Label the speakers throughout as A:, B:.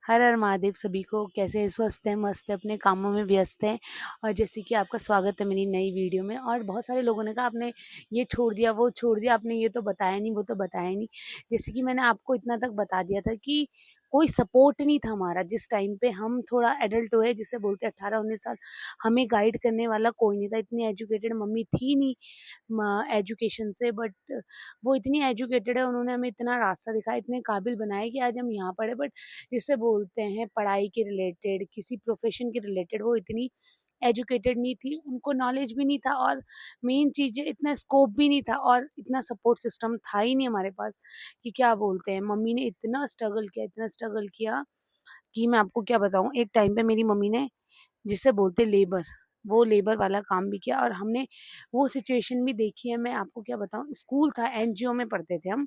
A: हर हर महादेव सभी को। कैसे हैं? स्वस्थ हैं, मस्त है, अपने कामों में व्यस्त हैं। और जैसे कि आपका स्वागत है मेरी नई वीडियो में। और बहुत सारे लोगों ने कहा आपने ये छोड़ दिया, वो छोड़ दिया, आपने ये तो बताया नहीं, वो तो बताया नहीं। जैसे कि मैंने आपको इतना तक बता दिया था कि कोई सपोर्ट नहीं था हमारा जिस टाइम पे हम थोड़ा एडल्ट हुए, जिसे बोलते 18-19 साल। हमें गाइड करने वाला कोई नहीं था। इतनी एजुकेटेड मम्मी थी नहीं एजुकेशन से, बट वो इतनी एजुकेटेड है, उन्होंने हमें इतना रास्ता दिखाया, इतने काबिल बनाए कि आज हम यहाँ पढ़े। बट जिसे बोलते हैं पढ़ाई के रिलेटेड, किसी प्रोफेशन के रिलेटेड, वो इतनी एजुकेटेड नहीं थी, उनको नॉलेज भी नहीं था। और मेन चीज़ है, इतना स्कोप भी नहीं था और इतना सपोर्ट सिस्टम था ही नहीं हमारे पास कि क्या बोलते हैं। मम्मी ने इतना स्ट्रगल किया, इतना स्ट्रगल किया कि मैं आपको क्या बताऊँ। एक टाइम पे मेरी मम्मी ने, जिसे बोलते लेबर, वो लेबर वाला काम भी किया और हमने वो सिचुएशन भी देखी है। मैं आपको क्या बताऊँ, स्कूल था, एनजीओ में पढ़ते थे हम।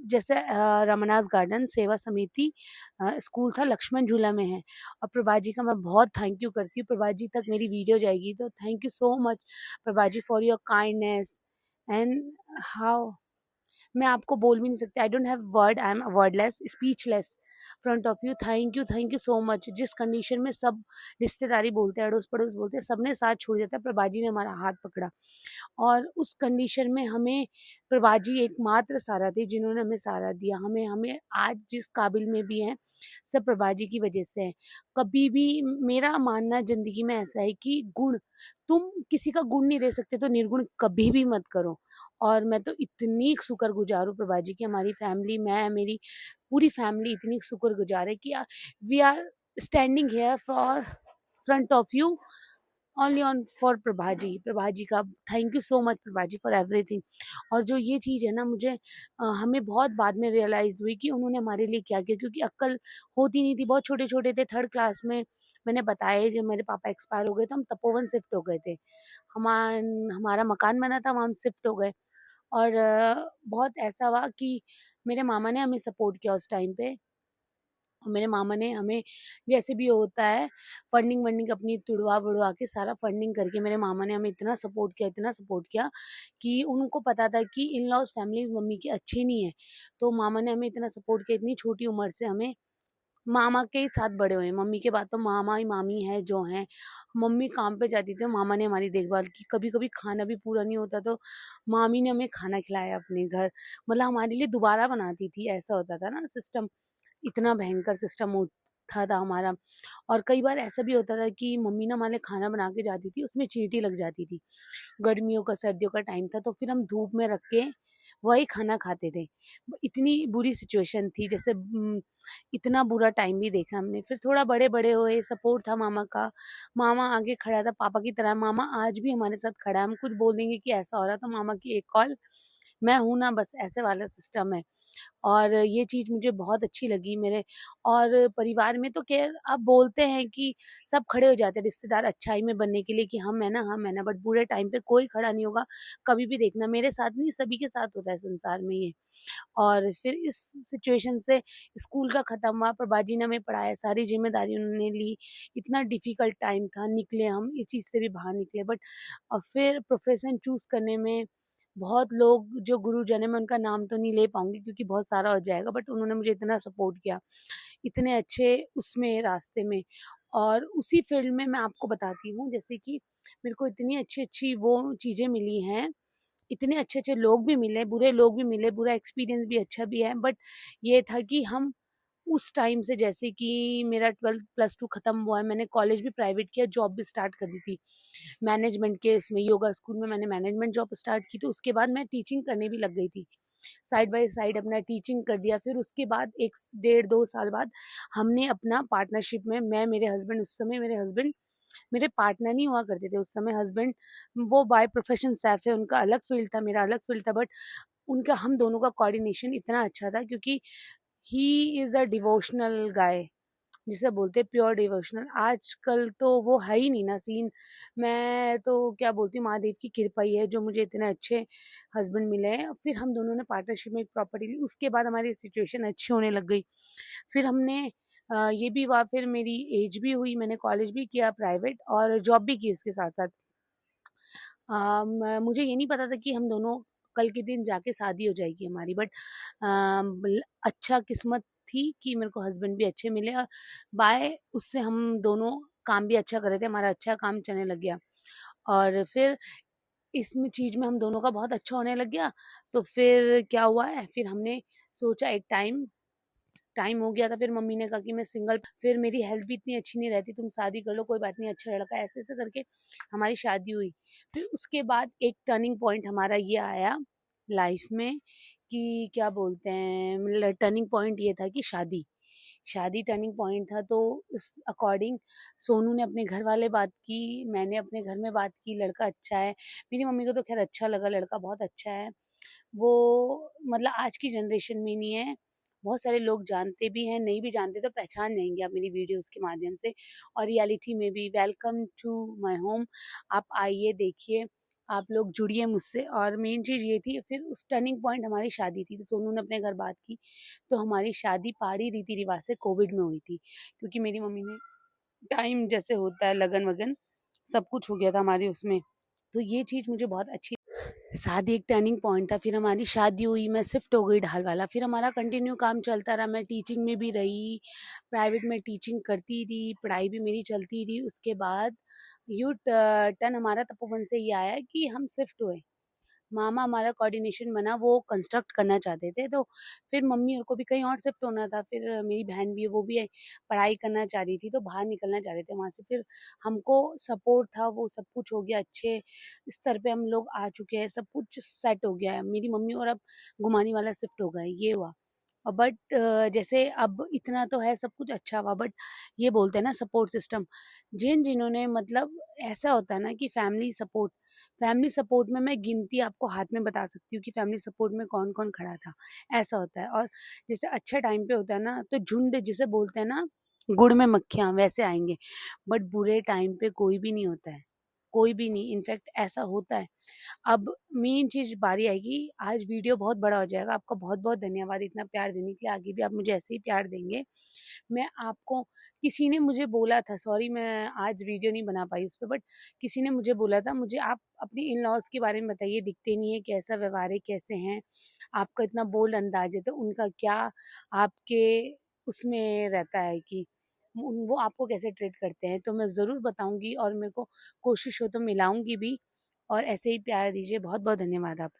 A: जैसे रमनास गार्डन सेवा समिति स्कूल था, लक्ष्मण झूला में है। और प्रभा जी का मैं बहुत थैंक यू करती हूँ। प्रभा जी तक मेरी वीडियो जाएगी तो thank you so much Prabha ji for your kindness and how. मैं आपको बोल भी नहीं सकती। I don't have word, I am wordless, speechless front of you. Thank you so much. जिस कंडीशन में सब रिश्तेदारी बोलते हैं, अड़ोस पड़ोस बोलते हैं, सबने साथ छोड़ दिया था, प्रभा जी ने हमारा हाथ पकड़ा। और उस कंडीशन में हमें प्रभा जी एकमात्र सहारा थे जिन्होंने हमें सहारा दिया। हमें हमें आज जिस काबिल में भी हैं, सब प्रभा जी की वजह से है। कभी भी मेरा मानना ज़िंदगी में ऐसा है कि गुण, तुम किसी का गुण नहीं दे सकते तो निर्गुण कभी भी मत करो। और मैं तो इतनी शुक्रगुजार हूँ प्रभा जी की। हमारी फैमिली, मैं, मेरी पूरी फैमिली इतनी शुक्रगुजार है कि we are standing here for front of you only on for Prabha ji. Prabha ji का thank you so much Prabha ji for everything. और जो ये चीज़ है ना, मुझे हमें बहुत बाद में रियलाइज़ हुई कि उन्होंने हमारे लिए क्या किया, क्योंकि अक्ल होती नहीं थी। बहुत छोटे-छोटे थे, 3rd क्लास में मैंने बताया जब मेरे पापा एक्सपायर हो गए तो हम तपोवन शिफ्ट हो गए थे। हमारा मकान बना था, वहाँ हम शिफ्ट हो गए। और बहुत ऐसा हुआ कि मेरे मामा ने हमें सपोर्ट किया उस टाइम पे। और मेरे मामा ने हमें, जैसे भी होता है, फंडिंग वंडिंग अपनी तुड़वा-वुड़वा के सारा फंडिंग करके मेरे मामा ने हमें इतना सपोर्ट किया, इतना सपोर्ट किया कि उनको पता था कि इन-लॉज़ फैमिली मम्मी की अच्छी नहीं है। तो मामा ने हमें इतना सपोर्ट किया, इतनी छोटी उम्र से हमें मामा के ही साथ बड़े हुए हैं। मम्मी के बाद तो मामा ही मामी हैं जो हैं। मम्मी काम पे जाती थी, मामा ने हमारी देखभाल की। कभी-कभी खाना भी पूरा नहीं होता तो मामी ने हमें खाना खिलाया अपने घर। मतलब हमारे लिए दोबारा बनाती थी, ऐसा होता था ना सिस्टम। इतना भयंकर सिस्टम होता था हमारा। और कई बार ऐसा भी होता था कि मम्मी ना हमारे खाना बना के जाती थी, उसमें चींटी लग जाती थी। गर्मियों का, सर्दियों का टाइम था तो फिर हम धूप में रख के वही खाना खाते थे। इतनी बुरी सिचुएशन थी, जैसे इतना बुरा टाइम भी देखा हमने। फिर थोड़ा बड़े-बड़े हुए, सपोर्ट था मामा का। मामा आगे खड़ा था पापा की तरह। मामा आज भी हमारे साथ खड़ा है। हम कुछ बोल देंगे कि ऐसा हो रहा तो मामा की एक कॉल, मैं हूँ ना, बस ऐसे वाला सिस्टम है। और ये चीज़ मुझे बहुत अच्छी लगी मेरे। और परिवार में तो ख़ैर अब बोलते हैं कि सब खड़े हो जाते हैं रिश्तेदार अच्छाई में बनने के लिए कि हम है ना, हम है ना, बट बुरे टाइम पे कोई खड़ा नहीं होगा। कभी भी देखना, मेरे साथ नहीं, सभी के साथ होता है संसार में ये। और फिर इस सिचुएशन से स्कूल का ख़त्म हुआ, प्रभा जी ने हमें पढ़ाया, सारी ज़िम्मेदारी उन्होंने ली। इतना डिफ़िकल्ट टाइम था, निकले हम, इस चीज़ से भी बाहर निकले। बट फिर प्रोफ़ेशन चूज़ करने में बहुत लोग, जो गुरुजन हैं, मैं उनका नाम तो नहीं ले पाऊँगी क्योंकि बहुत सारा हो जाएगा, बट उन्होंने मुझे इतना सपोर्ट किया, इतने अच्छे उसमें रास्ते में। और उसी फ़ील्ड में मैं आपको बताती हूँ, जैसे कि मेरे को इतनी अच्छी-अच्छी वो चीज़ें मिली हैं, इतने अच्छे-अच्छे लोग भी मिले, बुरे लोग भी मिले, बुरा एक्सपीरियंस भी अच्छा भी है। बट ये था कि हम उस टाइम से, जैसे कि मेरा 12th प्लस 2 खत्म हुआ है, मैंने कॉलेज भी प्राइवेट किया, जॉब भी स्टार्ट कर दी थी मैनेजमेंट के इसमें, योगा स्कूल में मैंने मैनेजमेंट जॉब स्टार्ट की। तो उसके बाद मैं टीचिंग करने भी लग गई थी, साइड बाय साइड अपना टीचिंग कर दिया। फिर उसके बाद 1 डेढ़ 2 साल बाद हमने अपना पार्टनरशिप में, मैं, मेरे हस्बैंड, उस समय मेरे हस्बैंड मेरे पार्टनर नहीं हुआ करते थे उस समय। हस्बैंड वो बाय प्रोफेशन सैफ है, उनका अलग फील्ड था, मेरा अलग फील्ड था। बट उनका, हम दोनों का कोऑर्डिनेशन इतना अच्छा था क्योंकि ही इज़ अ डिवोशनल गाय, जिसे बोलते हैं प्योर डिवोशनल। आजकल तो वो है ही नहीं ना सीन। मैं तो क्या बोलती हूँ, महादेव की कृपा ही है जो मुझे इतने अच्छे हस्बैंड मिले हैं। फिर हम दोनों ने पार्टनरशिप में एक प्रॉपर्टी ली, उसके बाद हमारी सिचुएशन अच्छी होने लग गई। फिर हमने ये भी हुआ, फिर मेरी एज भी हुई, मैंने कॉलेज भी किया प्राइवेट और जॉब भी की उसके साथ-साथ। मुझे ये नहीं पता था कि हम दोनों कल के दिन जाके शादी हो जाएगी हमारी, बट अच्छा किस्मत थी कि मेरे को हस्बैंड भी अच्छे मिले और बाय उससे हम दोनों काम भी अच्छा कर रहे थे, हमारा अच्छा काम चलने लग गया। और फिर इसमें चीज़ में हम दोनों का बहुत अच्छा होने लग गया। तो फिर क्या हुआ है, फिर हमने सोचा एक टाइम टाइम हो गया था, फिर मम्मी ने कहा कि मैं सिंगल, फिर मेरी हेल्थ भी इतनी अच्छी नहीं रहती, तुम शादी कर लो, कोई बात नहीं, अच्छा लड़का है, ऐसे-ऐसे करके हमारी शादी हुई। फिर उसके बाद एक टर्निंग पॉइंट हमारा ये आया लाइफ में कि क्या बोलते हैं, मतलब टर्निंग पॉइंट ये था कि शादी। शादी टर्निंग पॉइंट था, तो उस अकॉर्डिंग सोनू ने अपने घर वाले बात की, मैंने अपने घर में बात की, लड़का अच्छा है। मेरी मम्मी को तो ख़ैर अच्छा लगा, लड़का बहुत अच्छा है। वो मतलब आज की जनरेशन में नहीं है, बहुत सारे लोग जानते भी हैं, नहीं भी जानते तो पहचान जाएँगे आप मेरी वीडियोज़ के माध्यम से। और रियलिटी में भी वेलकम टू माय होम, आप आइए, देखिए, आप लोग जुड़िए मुझसे। और मेन चीज़ ये थी, फिर उस टर्निंग पॉइंट हमारी शादी थी, तो सोनू ने अपने घर बात की, तो हमारी शादी पहाड़ी रीति-रिवाज से कोविड में हुई थी। क्योंकि मेरी मम्मी ने टाइम जैसे होता है लगन-वगन, सब कुछ हो गया था हमारे उसमें। तो ये चीज़ मुझे बहुत अच्छी, शादी एक टर्निंग पॉइंट था। फिर हमारी शादी हुई, मैं शिफ्ट हो गई ढालवाला, फिर हमारा कंटिन्यू काम चलता रहा, मैं टीचिंग में भी रही, प्राइवेट में टीचिंग करती रही, पढ़ाई भी मेरी चलती रही। उसके बाद यू टर्न हमारा तपोवन से ये आया कि हम शिफ्ट हुए। मामा हमारा कोऑर्डिनेशन बना, वो कंस्ट्रक्ट करना चाहते थे, तो फिर मम्मी और को भी कहीं और शिफ्ट होना था। फिर मेरी बहन भी है, वो भी पढ़ाई करना चाह रही थी, तो बाहर निकलना चाह रहे थे वहाँ से। फिर हमको सपोर्ट था, वो सब कुछ हो गया, अच्छे स्तर पे हम लोग आ चुके हैं, सब कुछ सेट हो गया है। मेरी मम्मी और अब घुमानी वाला शिफ्ट हो गए, ये हुआ। बट जैसे अब इतना तो है, सब कुछ अच्छा हुआ, बट ये बोलते हैं ना सपोर्ट सिस्टम, जिन्होंने मतलब ऐसा होता है ना कि फैमिली सपोर्ट में मैं गिनती आपको हाथ में बता सकती हूँ कि फैमिली सपोर्ट में कौन कौन खड़ा था, ऐसा होता है। और जैसे अच्छा टाइम पे होता है ना, तो झुंड जिसे बोलते हैं ना, गुड़ में मक्खियाँ वैसे आएंगे, बट बुरे टाइम पे कोई भी नहीं होता है, कोई भी नहीं, इनफैक्ट ऐसा होता है। अब मेन चीज़ बारी आएगी, आज वीडियो बहुत बड़ा हो जाएगा। आपका बहुत-बहुत धन्यवाद इतना प्यार देने के लिए, आगे भी आप मुझे ऐसे ही प्यार देंगे। मैं आपको, किसी ने मुझे बोला था, सॉरी मैं आज वीडियो नहीं बना पाई उस पे, बट किसी ने मुझे बोला था, मुझे आप अपने इन-लॉज़ के बारे में बताइए, दिखते नहीं है, कैसा व्यवहार है, कैसे हैं? आपका इतना बोल्ड अंदाज़ है, तो उनका क्या आपके उसमें रहता है कि वो आपको कैसे ट्रीट करते हैं? तो मैं ज़रूर बताऊँगी और मेरे को कोशिश हो तो मिलाऊँगी भी। और ऐसे ही प्यार दीजिए। बहुत-बहुत धन्यवाद आप